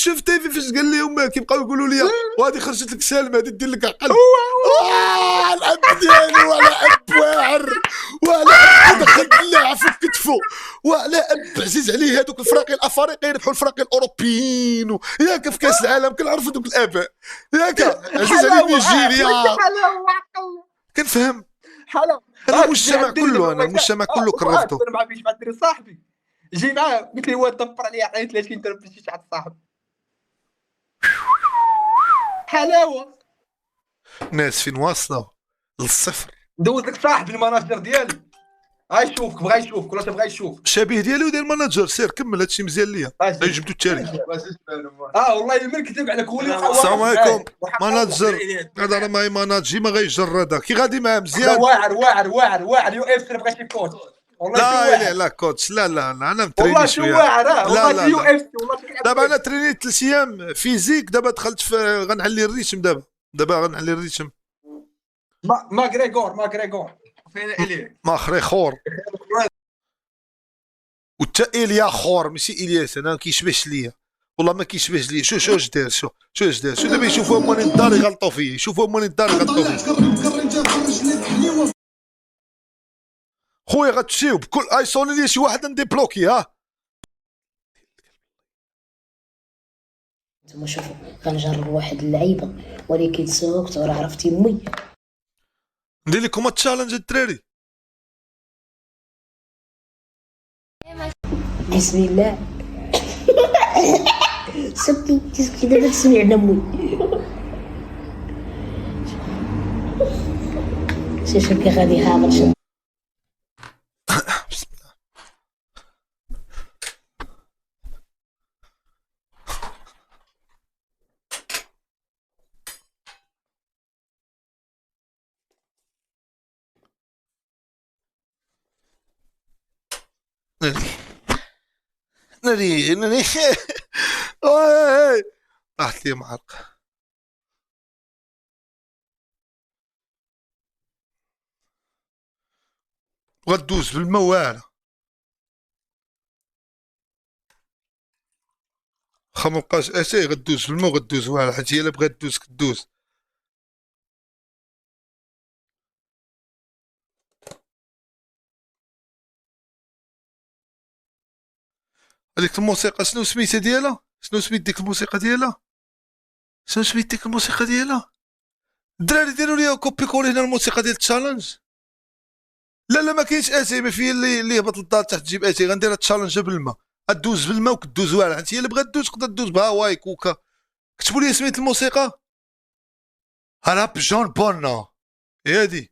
شفت تيفي فاش قال لهم كيبقاو يقولوا لي وهذه خرجت لك سالمه هذه دير لك عقل. العب ديالو وعلى اب واعر وعلى اب دخلت اللاعب في كتفه وعلى اب عزيز عليه هذوك الفراقي الافارقه يربحوا الفراقي الاوروبيين ياك في كاس العالم كنعرفوا دوك الاباء ياك عزيز عليه نيجيريا كنفهم هذا المجتمع كله انا المجتمع كله كرهته. انا ما فيش مع الدري صاحبي جي معاه قلت له دبر عليا عطاني 30 درهم باش نمشي عند صاحبي حلاوه. ناس فين واصله للصفر. دوز لك صاحبي المناجر ديالي غاي يشوفك بغا يشوفك ولا تبغى يشوف شبيه ديالي وديال الماناجر. سير كمل هادشي مزيان ليا جبتو التاريخ. والله من كتب على كولي. السلام عليكم ماناجر هذا راه ماي ماناجي ما غيجرد كي غادي معاه مزيان. واعر يو اف سي بغا شي كوتش لا كوتش لا انا متريني والله شويه. واعر لا يو اف سي والله دابا انا ترينيت 3 ايام فيزيك دابا دخلت في غنعلي الريتم دابا غنعلي الريتم. ما غريغور فين اليه ما خريخور وتا إليا خور ماشي إلياس. انا كيشبهش ليا والله ما كيشبهش ليا. شو اش دار شو دابا يشوفوا ماني الدار يغلطوا فيا خويا غتمشيو بكل ايصوني لي شي واحد نديبلوكي. ها انتما شوفوا كنجرب واحد اللعيبه ولكن سوقت وراه عرفتي امي. ندير لكم التشالنج الدراري. بسم الله سكتي دابا تسمعنا امي. شوف كي غادي حاضر بسم الله. ناري راحت لي معرق. غدوز بالماء واعره مابقاش اسي غدوز بالماء وغدوز واعره حيت هي الا بغات دوز كدوز. هذيك الموسيقى شنو سميتها ديالها؟ شنو سميت ديك الموسيقى ديالها؟ الدراري ديروا لي كوبي كولي هنا الموسيقى ديال التشالنج. لا ما كاينش اسي ما فيه اللي يهبط للدار تحت تجيب اسي. غندير التشالنج بالماء غدوز بالماء وكدوز واعره حيت هي اللي بغات دوز تقدر دوز بهواي كوكا. كتبوا لي سميت الموسيقى راب جون بورنو هي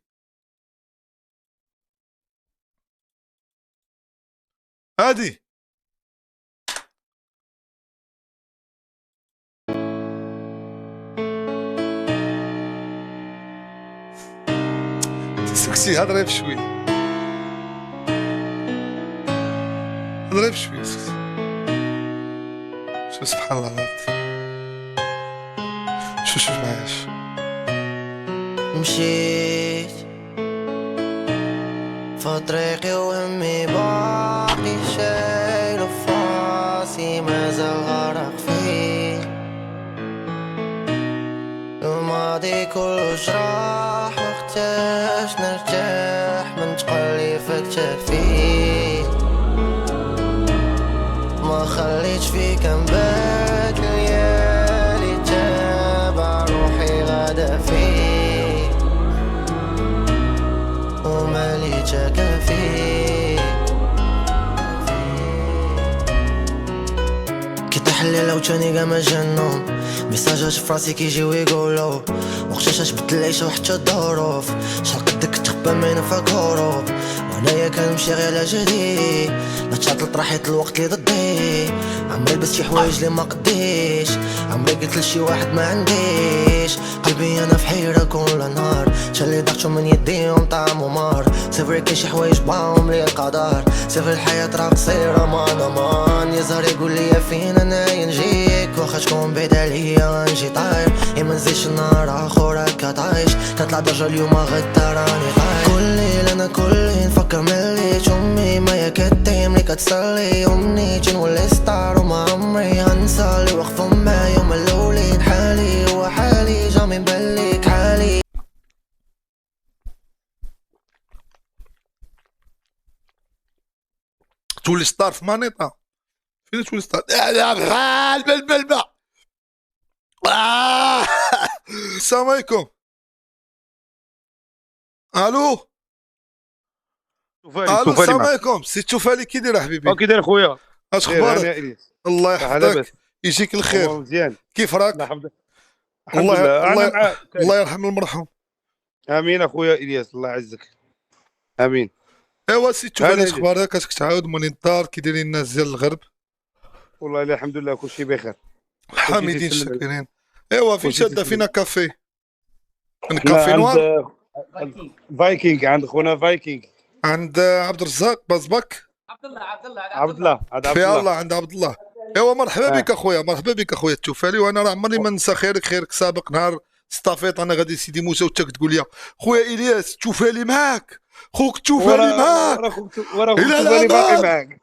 هادي سكسي هضري بشويه سكسي. شو سبحان الله العظيم. شوف معايا مشيت فطريقي وهمي باقي شايل فاسي مازال غرق فيه الماضي كلش راح مختاش نرتاح من تقلي فكتك فيه ما خليتش فيك نبات ليالي تابع روحي غدا فيه ومالي تاكا فيه كي تحلي لو تاني قام جنون ميساجات فراسي كيجيو يقولو وقتاش جبت العيشة وحتى الظروف شحال قدك تخبى ما ينفعك هروب وانايا كنمشي غير على جهدي لا تعطل طرحيت الوقت لي ضدي عمري لبست شي حوايج لي ما قديش عمري قلت لشي واحد ما عنديش قلبي انا في حيرة كل نهار شالي ضغطو من يديهم طعم ومار صفر كاين شي حوايج باهم لي القدر صفر الحياة راه قصيرة مان امان يظهر يقول لي فين انا ينجيك واخا تكون بعيد عليا نجي طاير يا منزلش النهار اخر هكا طايش كتطلع درجة اليوم غدا راني طاير كل ليل انا كل ليل نفكر مليت امي ما هي كتيملي كتصلي امني جي نولي ستار وما عمري هنسى اللي وقفوا معايا وما الاولين حالي هو حالي جامي نبليك حالي تولي ستار في مانيطا فين تولي ستار البلبل السلام عليكم الو الو السلام عليكم سي توفالي كي داير حبيبي كي داير خويا اش اخبارك الله يحفظك يجيك الخير مزيان كيف راك الحمد الله لله انا معاك الله يرحم المرحوم امين اخويا الياس الله يعزك امين ايوا سي توفالي أنا اش اخبارك اش كتعاود من الدار كي دايرين الناس ديال الغرب والله لا الحمد لله كلشي بخير حامدين تسلم الشاكرين ايوا فين كلشي شاده تسلم. فينا كافي كافي نوار فايكينغ عند خونا فايكينغ عند عبد الرزاق بازبك عبد الله في الله عند عبد الله ايوا مرحبا آه. بك اخويا مرحبا بك اخويا التوفالي وانا راه عمرني ما ننسى خيرك سابق نهار ستافيط انا غادي سيدي موسى وانت كتقول لي خويا الياس التوفالي معاك خوك التوفالي معاك وراه إلى خوك باقي الأبد. معاك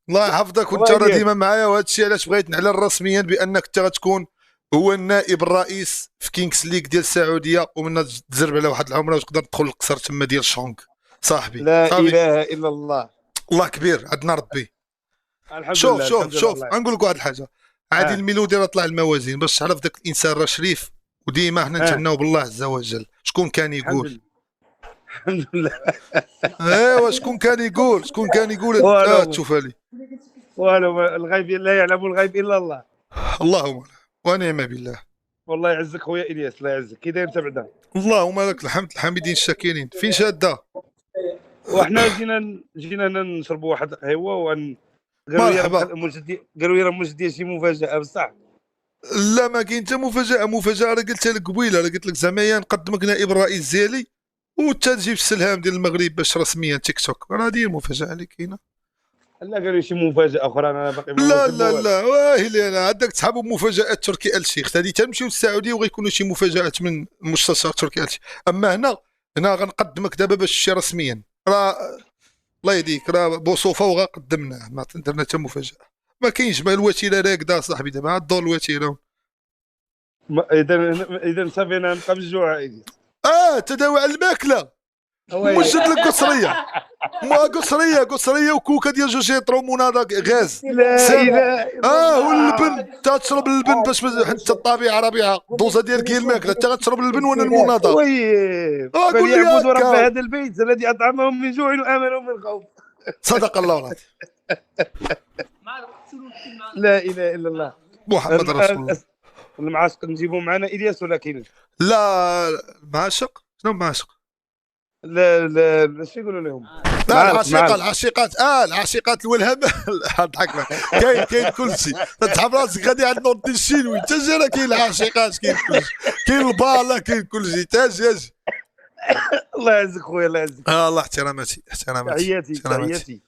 الله يحفظك وانت راه ديما معايا وهذا الشيء علاش بغيت نعلن رسميا بانك انت غتكون هو النائب الرئيس في كينغز ليغ ديال السعوديه ومن تزرب على واحد العمره وتقدر تدخل القصر تما ديال شونغ صاحبي لا صافي. اله الا الله الله كبير عندنا ربي الحمد شوف لله شوف الحمد لله شوف والله. غنقول لك واحد الحاجه عادي الميلودي راه طلع الموازين باش تعرف ذاك الانسان راه شريف وديما حنا نتهناو بالله عز وجل شكون كان يقول الحمد لله ايوا شكون كان يقول والو. التوفالي والو الغيب لا يعلم الغيب الا الله اللهم ونعم بالله والله يعزك خويا الياس الله يعزك كي داير انت بعدا اللهم لك الحمد الحامدين الشاكرين فين شاده وحنا جينا نشربوا واحد القهوه مرحبا. قالوا لي راه مجدي شي مفاجاه بصح لا ما كاين حتى مفاجاه راه قلتها لك قبيله راه قلت لك زعما نقدمك نائب الرئيس ديالي وانت تجيب السلهام ديال المغرب باش رسميا تيك توك راه هذه المفاجاه اللي كاينه لا قالوا لي شي مفاجاه اخرى انا باقي ما لا وصلت لا والو. لا واهي انا عندك تسحبوا مفاجات تركي آل شيخ هذه تنمشيو للسعوديه وغيكونوا شي مفاجات من المستشار تركي آل شيخ اما هنا غنقدمك دابا باش تمشي رسميا راه الله يهديك راه بوصوفه وغنقدمناه ما درنا حتى مفاجاه ما كاينش ما الوتيره راكده صاحبي دابا عاد دور الوتيره اذا صافي انا نبقى بالجوع عادي تداوي على الماكله مجد لك قصريه وكوكا ديال جوج يطرو مناضه غاز لا اله واللبن تشرب اللبن باش حتى الطبيعه ربيعه دوزه ديال كي الماكله انت غتشرب اللبن وانا المناضه طيب قول لي فليعبدوا رب هكا. هذا البيت الذي اطعمهم من جوع وامنهم من خوف صدق الله العظيم لا اله الا الله محمد رسول الله المعاشق نجيبوا معنا الياس ولا كاين لا معشق شنو معشق لا شنو يقولوا لهم لا العشيقات الولهب ضحك كاين كل شيء تسحب راسك غادي عند نور الدين الشينوي حتى جا كاين العشيقات كاين كل شيء كاين البالا كاين كل شيء تاج الله يعزك خويا الله يعزك الله احتراماتي تحياتي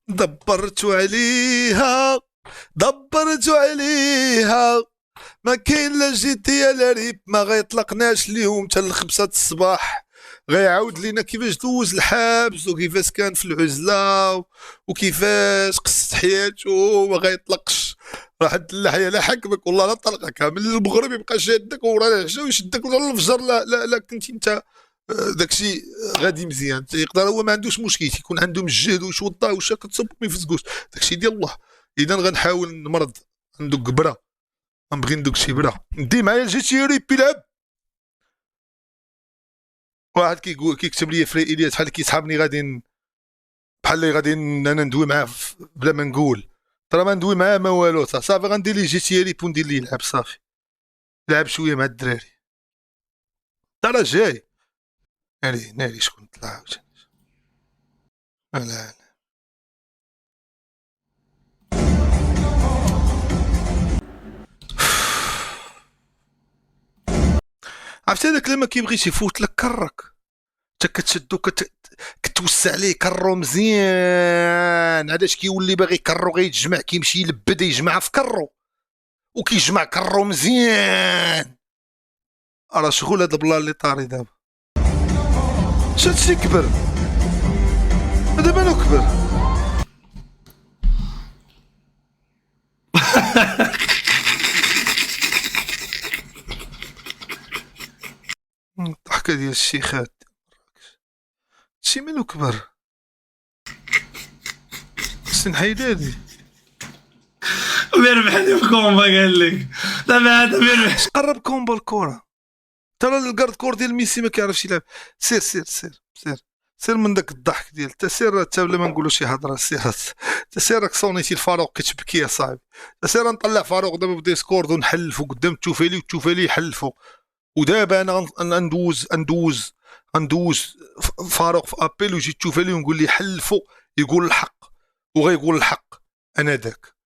دبرت عليها ما كاين لا جديه لا ريب ما غيطلقناش اليوم حتى ل5 الصباح غيعاود لينا كيفاش دوز الحبس وكيفاش كان في العزله وكيفاش قصت حياته وما غيطلقش راح اللحيه لا حكمك والله لا طلقك من المغرب يبقى شادك وراه العشاء ويشدك للفجر لا كنتي انت داكشي غادي مزيان يقدر هو ما عندوش مشكل يكون عنده مجهد ويتوضا وشا كتصب ما يفزقوش داكشي ديال الله اذا غنحاول نمرض ندوق قبره غنبغي ندوق شي بره ندي معايا الجيتيري بيلعب واحد كيكتب لي فري الياس بحال كيسحبني غادي بحال اللي غادي انا ندوي معاه بلا ما نقول ترى ما ندوي معاه ما والو صافي غندير ليه جيتيري وندير ليه يلعب صافي لعب شويه مع الدراري ترى جاي ناري شكون طلع عاوتاني لا عرفت هذاك لما كيبغيش يفوت لك كرك انت كتشدو كتوسع عليه كرو مزيان. علاش كيولي باغي كرو غيتجمع كيمشي يلبد يجمع في كرو وكيجمع كرو مزيان. راه شغل هاد البلا اللي طاري دابا. شاتشي كبر دابا انا كبر. الضحكه ديال الشيخات شي منو كبر. خصني نحيد هادي. بيربحني في كومبا قال لك دابا هذا بيربح. قرب كومبا الكره ترى الكارد كور ديال ميسي ما كيعرفش يلعب. سير سير سير سير سير من داك الضحك ديال تا سير تا بلا ما نقولوا شي هضره. سير تا سير راك صونيتي الفاروق كتبكي يا صاحبي. تا سير نطلع فاروق دابا بديسكورد ونحلفو قدام التوفالي والتوفالي يحلفو. ودابا انا ندوز فاروق في ابيل ويجي التوفالي ونقول لي حلفو يقول الحق وغيقول الحق. انا داك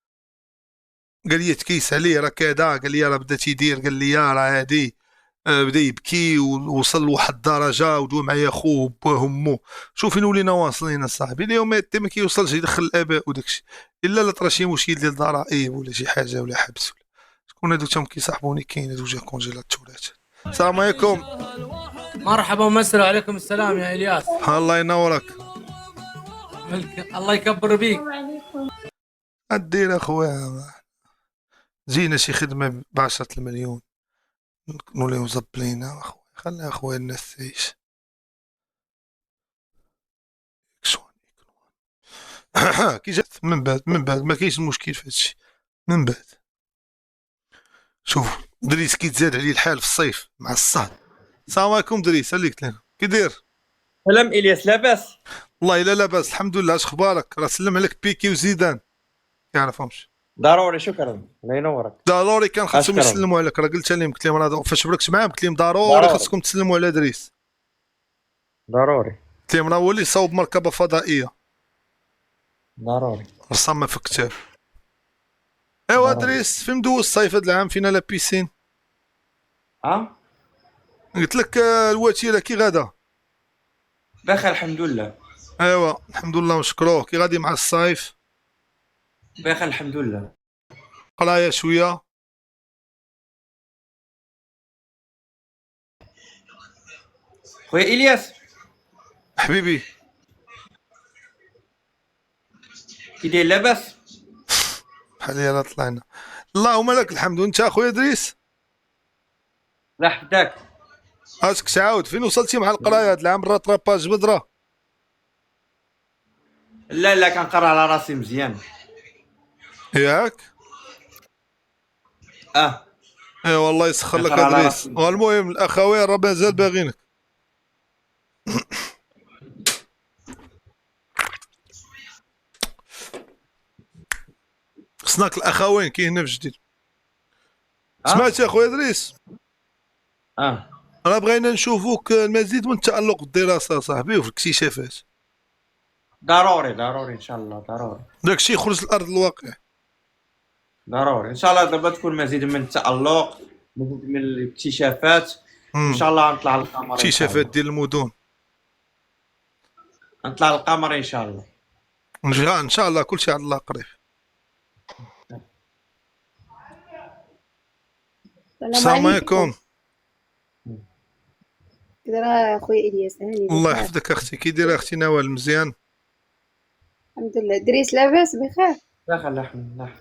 قال لي تكيس عليه راه كذا. قال لي راه بدا تيدير. قال لي راه هادي بدا يبكي ووصل لواحد الدرجه ودو معايا خوه وباه امو. شوف فين ولينا واصلين اصاحبي. اليوم حتى ما كيوصلش يدخل الاباء وداكشي الا لا طرا شي مشكل ديال ضرائب ولا شي حاجه ولا حبس ولا شكون هادو تما كيصاحبوني. كاين هادو جا كونجيلاتورات. السلام عليكم. مرحبا ومسرا. عليكم السلام يا الياس. الله ينورك. الله يكبر بيك. ادير اخويا جينا شي خدمه ب10 المليون نوليو زبلينا اخويا. خلي اخويا الناس تعيش. كي جات من بعد ما كاينش المشكل في هادشي. من بعد شوف دريس كي تزاد عليه الحال في الصيف مع الصهد. السلام عليكم دريس. اللي قلت لنا كي داير؟ سلام الياس لاباس؟ والله الا لاباس الحمد لله. اش اخبارك؟ راه سلم عليك بيكي وزيدان كيعرفهمش. ضروري شكرا الله ينورك. ضروري كان خاصهم أشكرا. يسلموا عليك. راه قلت لهم قلت لهم راه فاش بركت معاهم قلت لهم ضروري خاصكم تسلموا على دريس. ضروري قلت لهم راه هو اللي صوب مركبه فضائيه ضروري. رسمها في كتاب. ايوا دريس فين دوز الصيف هذا العام؟ فينا لا بيسين؟ قلت لك الوتيره كي غادا؟ بخير الحمد لله. ايوا الحمد لله ونشكروه. كي غادي مع الصيف؟ بخير الحمد لله. قرايه شويه؟ خويا الياس حبيبي كي داير لاباس؟ بحال يلا طلعنا. اللهم لك الحمد. وانت اخويا دريس؟ لا حداك. اسك تعاود فين وصلتي مع القرايه هذا العام؟ الراتراباج بدره؟ لا كنقرا على راسي مزيان. ياك؟ اي والله يسخر لك نقرا على ادريس. راسي. والمهم الاخوين راه مازال باغينك. خصناك الاخوين كاين هنا في جديد. سمعتي اخويا ادريس؟ راه بغينا نشوفوك المزيد من التألق بالدراسه صاحبي وفي الاكتشافات. ضروري ان شاء الله. ضروري داكشي يخرج لارض الواقع. ضروري ان شاء الله. دابا تكون مزيد من التألق مزيد من الاكتشافات. ان شاء الله نطلع للقمر. اكتشافات ديال المدن. نطلع للقمر ان شاء الله. ان شاء الله كلشي على الله قريب. السلام عليكم. كي داير خويا الياس؟ هاني الله يحفظك اختي. كي دايره اختي نوال؟ مزيان الحمد لله. دريس لاباس بخير؟ بخير الحمد لله.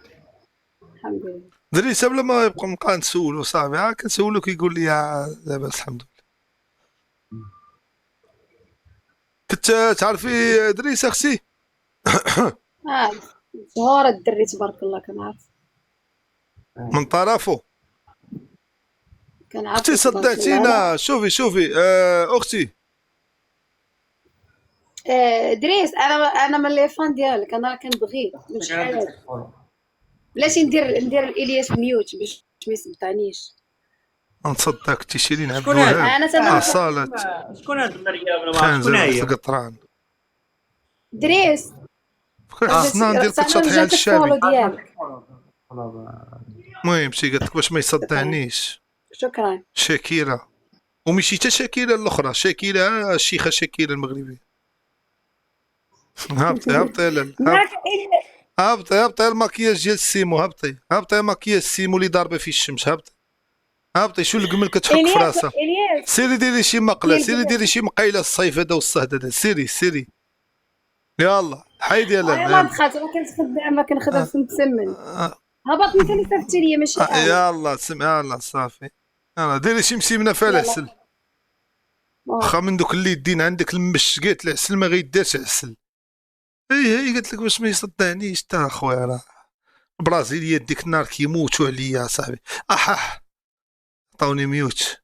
الحمد لله. دريس بلا ما يبقى نبقى نسولو صاحبي كنسولو كيقول لي لاباس الحمد لله. كنت تعرفي دريس اختي؟ زهور الدري تبارك الله كنعرف من طرفه. كنعرف. اختي صدعتينا. شوفي اختي دريس انا من لي فان ديالك. انا كنبغيك من شحال. بلاتي ندير الياس ميوت باش ما يصدعنيش. نصدقك تيشيرين عبد شكون هذا؟ الوهاب. انا صالت شكون هاد المريم؟ شكون هي؟ القطران. دريس خصنا ندير تشطيح على الشامي. ديالك. المهم شي قالت لك باش ما يصدعنيش. شكرا. شاكيرا ومشي حتى شاكيله الاخرى، شاكيله الشيخه شاكيله المغربيه. هبطي يا لالا، هبطي الماكياج ديال السيمو، هبطي ماكياج السيمو اللي ضاربه في الشمس، هبطي شو القمل كتحك في راسها. سيري ديري شي مقله، سيري ديري شي مقيله الصيف هذا والصهد هذا، سيري يلا حيدي يا لالا. يلاه دخلت ما كنت خدام، ما كنخدم في مسمن. هبط انت اللي صيفطتي ليا ماشي انا. يلا صافي، يلا ديري شي مسيمنه فيها العسل. واخا من دوك اللي يدين عندك المش قالت العسل ما غيدارش عسل. هي قالت لك باش ما يصدعنيش تا اخويا، راه البرازيليات ديك النهار كيموتوا عليا صاحبي. احاح عطاوني ميوت.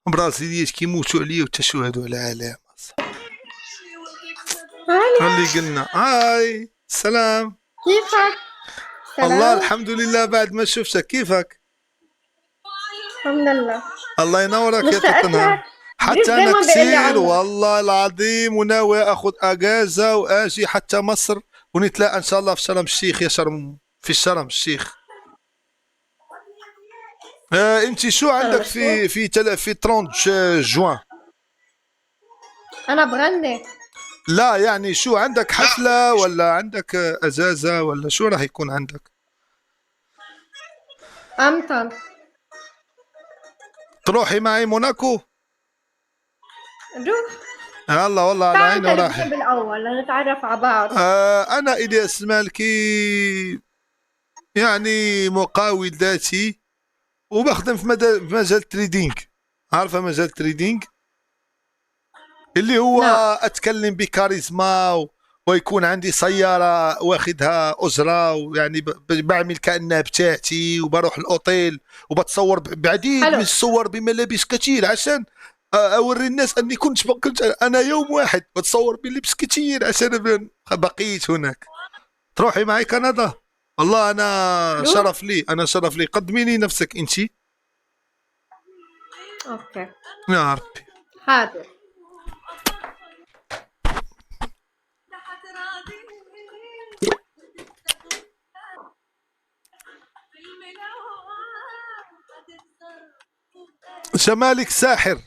البرازيليات كيموتوا عليا وتشهدوا على علامه. اللي قلنا هاي السلام، كيفك؟ والله الحمد لله بعد ما شفتك. كيفك؟ الحمد لله. الله ينورك يا تطنها. حتى انا كثير والله العظيم، وناوي اخذ اجازه واجي حتى مصر ونتلاقى ان شاء الله في شرم الشيخ. يا شرم الشيخ. انت شو عندك في 30 جوان؟ انا بغني. لا يعني شو عندك حفله ولا عندك اجازه ولا شو راح يكون عندك؟ امتى تروحي معي موناكو؟ روح. يلا والله على عيني وراحي. بالاول نتعرف على بعض. انا الياس المالكي، يعني مقاول ذاتي وبخدم في مجال تريدينغ. عارفه مجال تريدينغ اللي هو اتكلم بكاريزما ويكون عندي سياره واخدها اجره، ويعني بعمل كانها بتاعتي، وبروح الاوتيل وبتصور بعديد من الصور بملابس كثير عشان اوري الناس اني كنت انا يوم واحد بتصور بلبس كثير عشان بقيت هناك. تروحي معي كندا؟ والله انا شرف لي، قدميني نفسك انتي. اوكي يا ربي. حاضر. جمالك ساحر،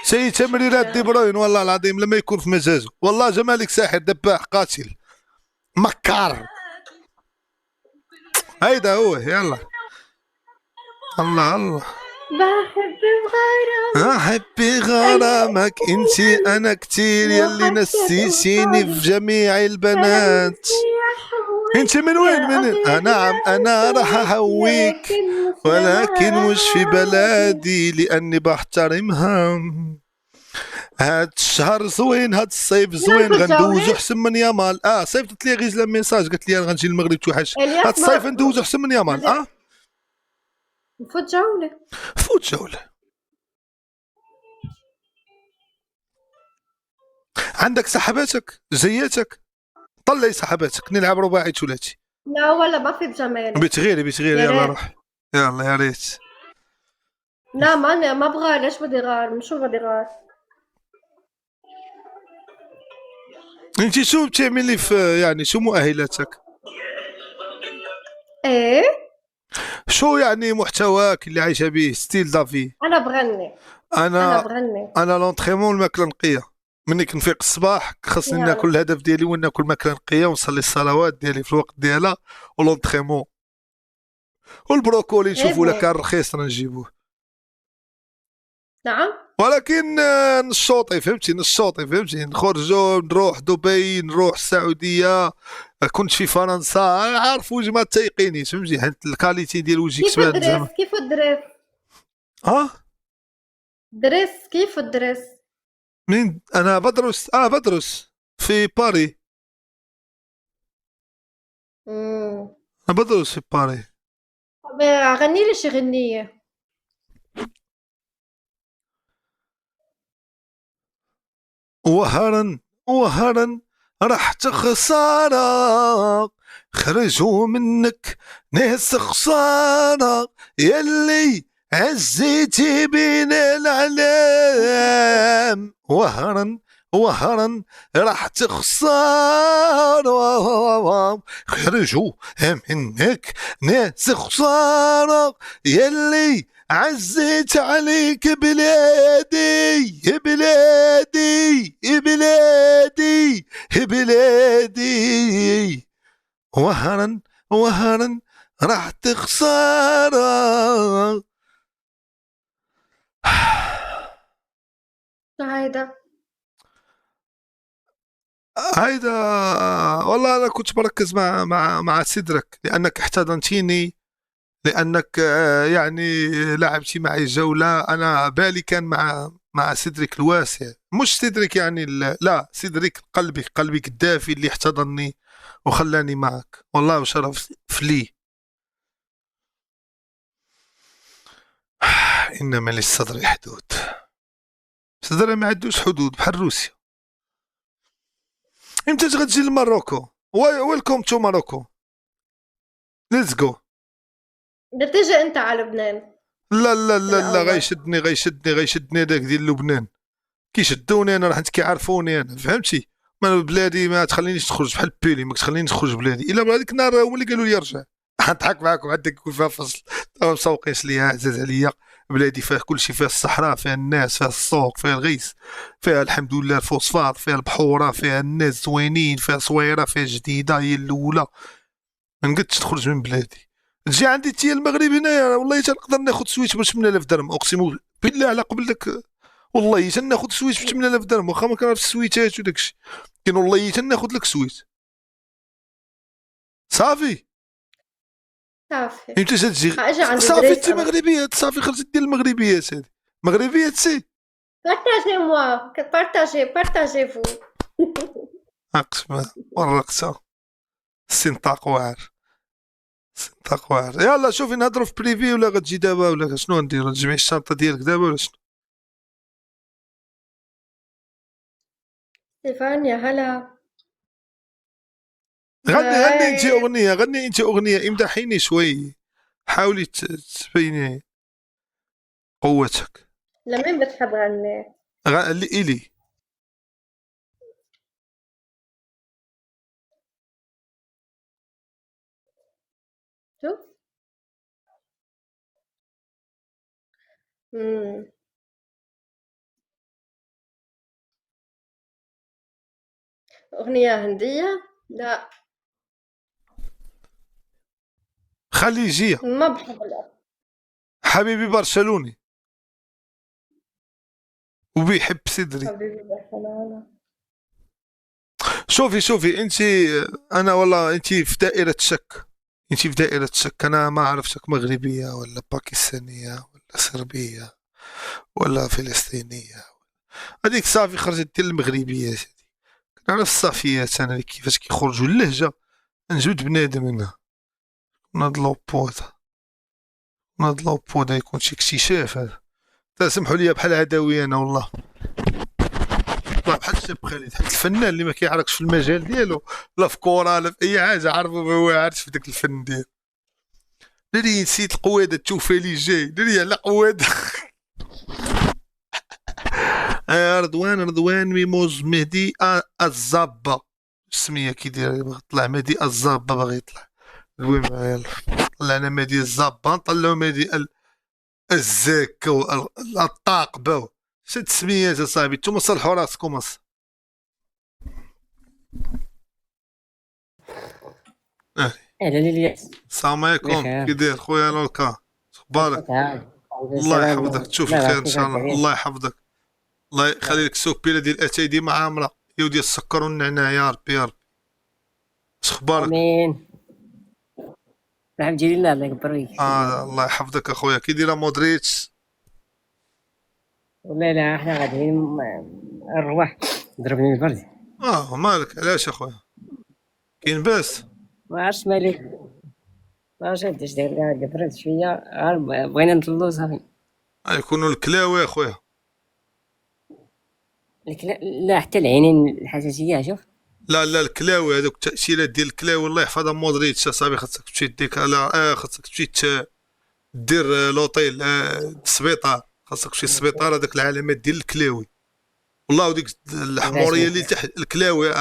شي تمريرات دي بروين والله العظيم لما يكون في مزاجه. والله جمالك ساحر، دباح قاتل مكار. هيدا هو. يلا الله احب غرامك انتي انا كتير، يلي نسيتيني في جميع البنات. انت من وين؟ نعم انا راح اهويك، ولكن مش في بلادي لاني بحترمها. هاد الشهر زوين، هاد الصيف زوين، غندوزو حسن من يامال. صيفطت لي غير ميساج قالت لي غنجي المغرب توحش. هاد الصيف ندوزو حسن من يامال. فوت جولة. عندك سحباتك جياتك؟ طلعي سحباتك نلعب رباعي ثلاثي. لا ولا ما في بجمال. بتغيري يلا روح. يلا يا ريت. لا ما ابغى. ليش بدي غار؟ شو بدي غار؟ انت شو بتعملي في، يعني شو مؤهلاتك؟ ايه شو يعني محتواك اللي عايشه به ستيل دافي؟ انا بغني. انا لونطريمون الماكله نقيه. مني كنفيق الصباح خاصني ناكل الهدف ديالي وناكل ماكله نقيه ونصلي الصلوات ديالي في الوقت ديالها، ولونطريمون والبروكولي نشوفوا لك كان رخيص نجيبوه. نعم ولكن نشوطي فهمتي، نخرجوا نروح دبي، نروح السعوديه، كنت في فرنسا، عارف وجه ما تيقينيش فهمتي، حيت الكاليتي ديال وجهك تبان زعما. كيف الدريس؟ دريس كيف الدريس؟ منين؟ انا بدرس في باري. انا بدرس في باري. غني لي شي غنية. وهرا رحت خسارة، خرجوا منك ناس خسارة، يلي عزيتي بين العلام. وهرا رحت خسارة، خرجوا منك ناس خسارة، يلي عزيت عليك بلادي بلادي بلادي بلادي، وهرا وهرا راح تخسر. هيدا هيدا والله انا كنت بركز مع سدرك، لانك احتضنتيني، لانك يعني لعبتي معي جوله. انا بالي كان مع سدرك الواسع، مش سدرك يعني لا، سدرك قلبك الدافي اللي احتضنني وخلاني معك، والله وشرف لي. انما للصدر حدود، صدر ما عندوش حدود بحال روسيا. امتى غتجي لماروكو؟ ويلكم تو ماروكو، ليتس جو. بدك تجي انت على لبنان. لا لا لا لا، الأول. غيشدني هذاك ديال لبنان. كيشدوني انا، راح كيعرفوني انا، فهمتي؟ ما بلادي ما تخلينيش تخرج بحال بيلي، ما تخلينيش نخرج بلادي الا هذيك النهار هما اللي قالوا لي رجع. نضحك معاكم، عندك يكون فيها فصل ما مسوقينش ليها، عزاز عليا. بلادي فيها كلشي، فيها الصحراء، فيها الناس، فيها السوق، فيها الغيث، فيها الحمد لله الفوسفات، فيها البحوره، فيها الناس زوينين، فيها صويره، فيها جديده هي الاولى. ما نقدش تخرج من بلادي. تجي عندي تي المغرب هنايا، والله تنقدر ناخذ سويت ب 8000 درهم، اقسم بالله على قبل داك، والله تناخذ سويت ب 8000 درهم، واخا ما كنعرفش السويتات وداكشي، كاين والله تناخذ لك سويت. صافي صافي امتى تجي؟ اجي عند صافي دريس انت أنا. مغربيات، صافي خرجت ديال المغربيات هذه، مغربيات سي بارتاجي موا، بارتاجي فو. اقسم والرقصه السنطاق واعر، السنطاق واعر. يلا شوفي نهضروا في بريفي، ولا غتجي دابا ولا شنو نديروا؟ تجمعي الشنطه ديالك دابا ولا شنو؟ ستيفانيا هلا. غني انت هاي. اغنيه، غني انت اغنيه، امدحيني شوي، حاولي تبيني قوتك. لمين بتحب غني؟ إلي شو؟ امم أغنية هندية؟ لا خليجيه، ما بحب الأغاني. حبيبي برشلوني وبيحب صدري. حبيبي برشلونة. شوفي انت، انا والله انت في دائره شك، انت في دائره شك. انا ما عرفتك مغربيه ولا باكستانيه ولا صربيه ولا فلسطينيه، هذيك صافي خرجت ديال المغربيات هذه. كنعرف الصافيات انا اللي كيفاش كيخرجوا اللهجه، نجبد بنادم انا. ناض لوبودا يكون شي اكتشاف هذا. تسمحوا لي بحال عدوي انا والله، بحال الشاب خالد، حيت الفنان اللي ما كيعرفش في المجال ديالو، لا في كوره لا في اي حاجه، عرفوا ما هو عارف في داك الفن ديالو. دري نسيت القواده التوفالي جاي، دري على قواده. رضوان ميموز مهدي الزابه، السميه كي داير، باغي يطلع مهدي الزابه، باغي يطلع. المهم يلا طلعنا مهدي الزابه، نطلعو مهدي الزاك الطاق باو. شد سميات اصاحبي، نتوما صلحوا راسكم. اهلا الياس. السلام عليكم، كي داير خويا لوكا؟ اخبارك؟ الله يحفظك، تشوف الخير ان شاء الله. الله يحفظك، الله يخلي لك السوبيله ديال اتاي ديما عامره، يا ودي السكر والنعناع، يا ربي يا ربي. اش اخبارك؟ امين. الحمد لله الله يكبر فيك. الله يحفظك اخويا. كي دايره مودريتش؟ والله لا احنا غاديين نروح ضربني البرد. مالك علاش اخويا؟ كاين باس؟ ما عرفتش مالك، ما شدتش داير برد شويه، بغينا نطلو صافي. يكونوا الكلاوي اخويا. لا حتى العينين الحساسيه. شوف لا الكلاوي، هذوك التاثيرات ديال الكلاوي الله يحفظها مودريتش اصاحبي. خاصك تمشي ديك على خاصك تمشي دير لوطيل السبيطار، خاصك تمشي للسبيطار. هذاك العلامات ديال الكلاوي والله، وديك الحموريه اللي تحت الكلاوي.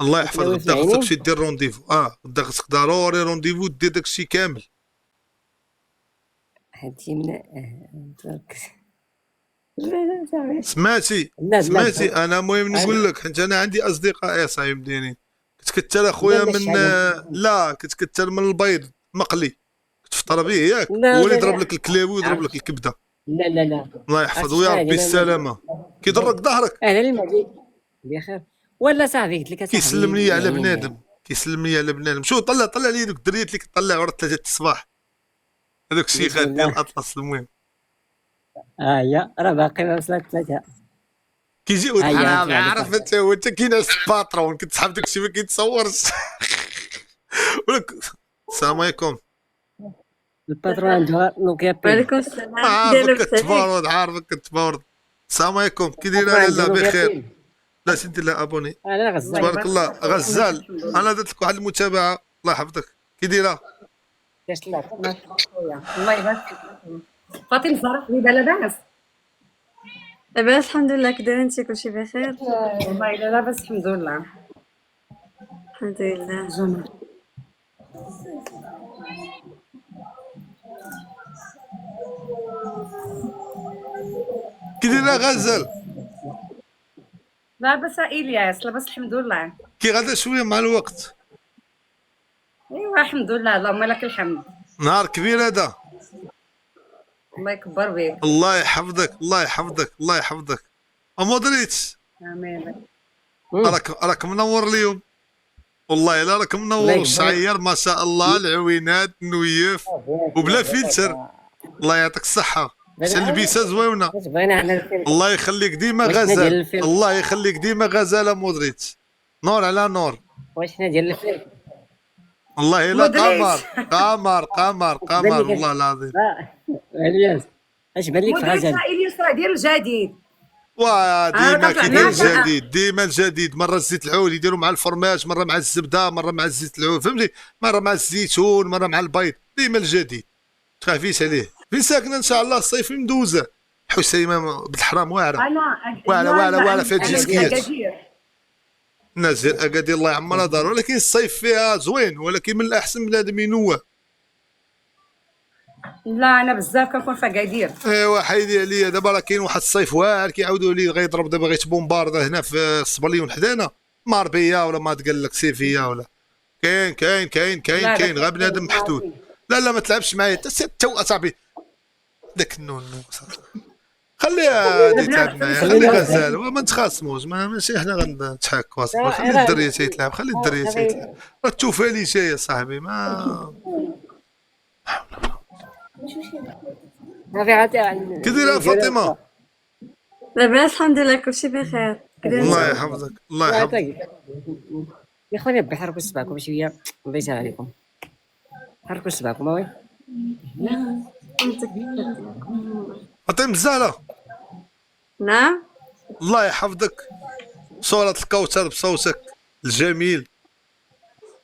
الله يحفظك. غدا خاصك تمشي دير رونديفو، غدا خاصك ضروري رونديفو دير داكشي كامل. هادشي من تركز. لا صافي. سمعتي لا سمعتي انا المهم نقول لك حيت انا عندي اصدقاء صايم مدينين كنت كتر اخويا لا، لا، من الشعب. لا كنت كتر من البيض مقلي تفطر به ياك لا، هو اللي لا، يضرب لا. لك الكلاوي ويضرب لك الكبده. لا لا لا الله يحفظه ويا أصلاً ربي أنا- السلامه كيضرك ظهرك انا المعدي بخير ولا صافي قلت لك أصاحبي كيسلم لي على يعني بنادم كيسلم لي على بنادم شو طلع لي دوك الدريات اللي كطلع ورا 3 الصباح هذوك الشيخات بسم ديال الله. الاطلس المهم يا راه باقي ما وصلت 3. كيجيو هيا انا نطلع لك عارف انت هو انت كاين باترون كتسحب داك الشيء ما كيتصورش ولك السلام عليكم الباترون عنده نوكيا بي. وعليكم السلام. عارفك كتبارد عارفك كتبارد السلام عليكم كي دايره لاله بخير لا سنتي لا ابوني انا غزال تبارك الله غزال انا درت لك واحد المتابعه الله يحفظك كي دايره داش لك الله يبارك فيك. فاطمه الزهراء حبيبه لاباس؟ لاباس الحمد لله. كي دايره انت؟ كلشي بخير؟ والله الا لاباس الحمد لله. الحمد لله. كي دايره غزال لاباس الياس؟ لاباس الحمد لله. كي غدا شويه مع الوقت ايوا الحمد لله اللهم لك الحمد. نهار كبير هذا الله يكبر بك. الله يحفظك الله يحفظك الله يحفظك مودريتش امين. راك منور اليوم والله الا راك الله منور يبارك. الشعير ما شاء الله العوينات النويف وبلا فلتر الله يعطيك الصحه تلبيسه زوينه بغينا على الفيلم. الله يخليك ديما واش حنا ديال غزال الفيلم؟ الله يخليك ديما غزاله مودريتش نور على نور واش حنا ديال الفيلم؟ والله الا مودريتش. قمر والله العظيم الياس اش بان لك في مدرك غزال؟ الياس راه ديال الجديد. وديما كنطلع كيدير معاك أنا. الجديد ديما الجديد مره الزيت العود يديروا مع الفرماج مره مع الزبده مره مع الزيت العود فهمتي مره مع الزيتون مره مع البيض ديما الجديد تخافيش عليه فين ساكنه ان شاء الله الصيف مدوزه حسيمه بالحرام واعره انا واعره فيها الجنسيات أكادير. الناس ديال اكادير الله يعمرها دار ولكن الصيف فيها زوين ولكن من الاحسن بنادم ينوى لا انا بزاف كنكون في اكادير. ايوا حيدي عليا دابا راه كاين واحد الصيف واعر كيعاودوا لي غيضرب دابا غيت بومبارده هنا في الصبليون حدانا ماربيه ولا ما تقال لك سيفيه ولا كاين غير بنادم محدود لا ما تلعبش معايا انت اصاحبي داك النون صافي خليها هادي تلعب معايا خلي غزال وما نتخاصموش ماشي حنا غنتحاكوا صافي خلي الدريه تيتلعب خلي الدريه تيتلعب راه التوفالي جايه صاحبي ما صافي عاد كي دايره فاطمه لاباس الحمد لله كلشي بخير. الله يحفظك الله يحفظك يا خويا بحركوا صبعكم شويه الله يسهل عليكم حركوا صبعكم وي فاطمه الزهره نعم. الله يحفظك صورة الكوثر بصوتك الجميل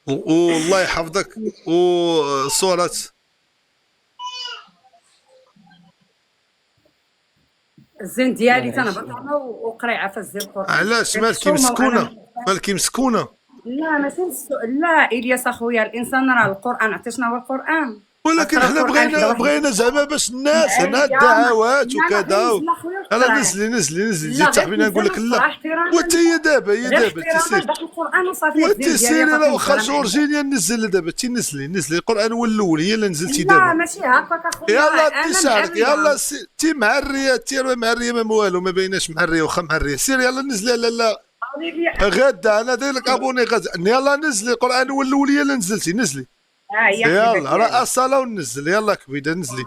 والله يحفظك وصورة الزين ديالي تنهبط وقريعه في الزين القران. علاش مالكي مسكونة لا ماشي لا الياس اخويا الانسان راه القران عرفتي شنو هو القران؟ ولكن حنا بغينا زعما باش الناس هنا الدعوات وكذا انا نزلي جيت صاحبي نقول لك لا وانت هي دابا تسير القران وصافي. وانت سيري راه واخا جورجينيا نزل دابا نزلي القران هو الاول هي اللي نزلتي لا دابا ماشي هكاك اخويا. يلا انت شعرك يلا تي معريه تي معريه ما والو ما بيناش معريه واخا معريه سير يلا نزلي لا غدا انا داير لك ابوني غدا يلا نزلي القران هو الاول هي اللي نزلتي نزلي يلا راه الصلاه ونزل يلا كبيده نزلي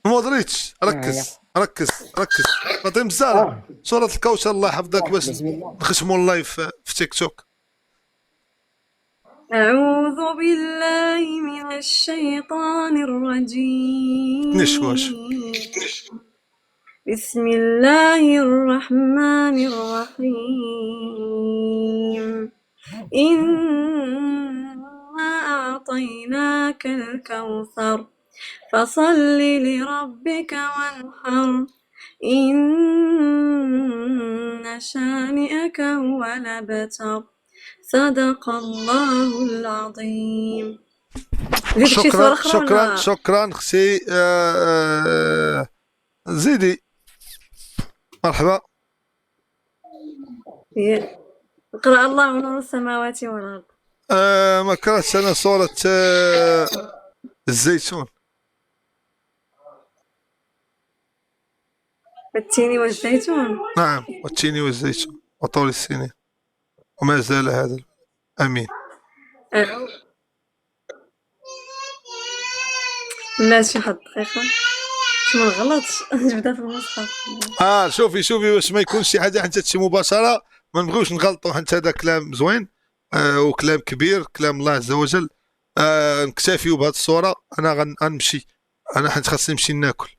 مودريتش ركز فاطمه الزهراء صورة الكوثر الله يحفظك باش نختموا اللايف في تيك توك. أعوذ بالله من الشيطان الرجيم. نشواش بسم الله الرحمن الرحيم. إنا أعطيناك الكوثر فصل لربك وانحر إن شانئك هو الأبتر. صدق الله العظيم. زيد شي صورة شكرا أخرى شكرا ولا؟ شكرا اختي زيدي. مرحبا. اقرأ الله نور السماوات والأرض. ما كرهتش انا صورة الزيتون. والتين والزيتون. نعم، والتين والزيتون وطول السنين وما زال هذا. امين. لا شي واحد دقيقة باش ما نغلطش نبدا في المصحف. شوفي واش ما يكونش شي حاجه حتى شي مباشره، ما نبغيوش نغلطوا، حيت هذا كلام زوين وكلام كبير، كلام الله عز وجل. نكتفيو بهذه الصوره. انا غنمشي، انا حيت خاصني نمشي ناكل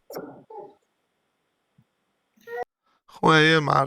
خويا، ما عارف.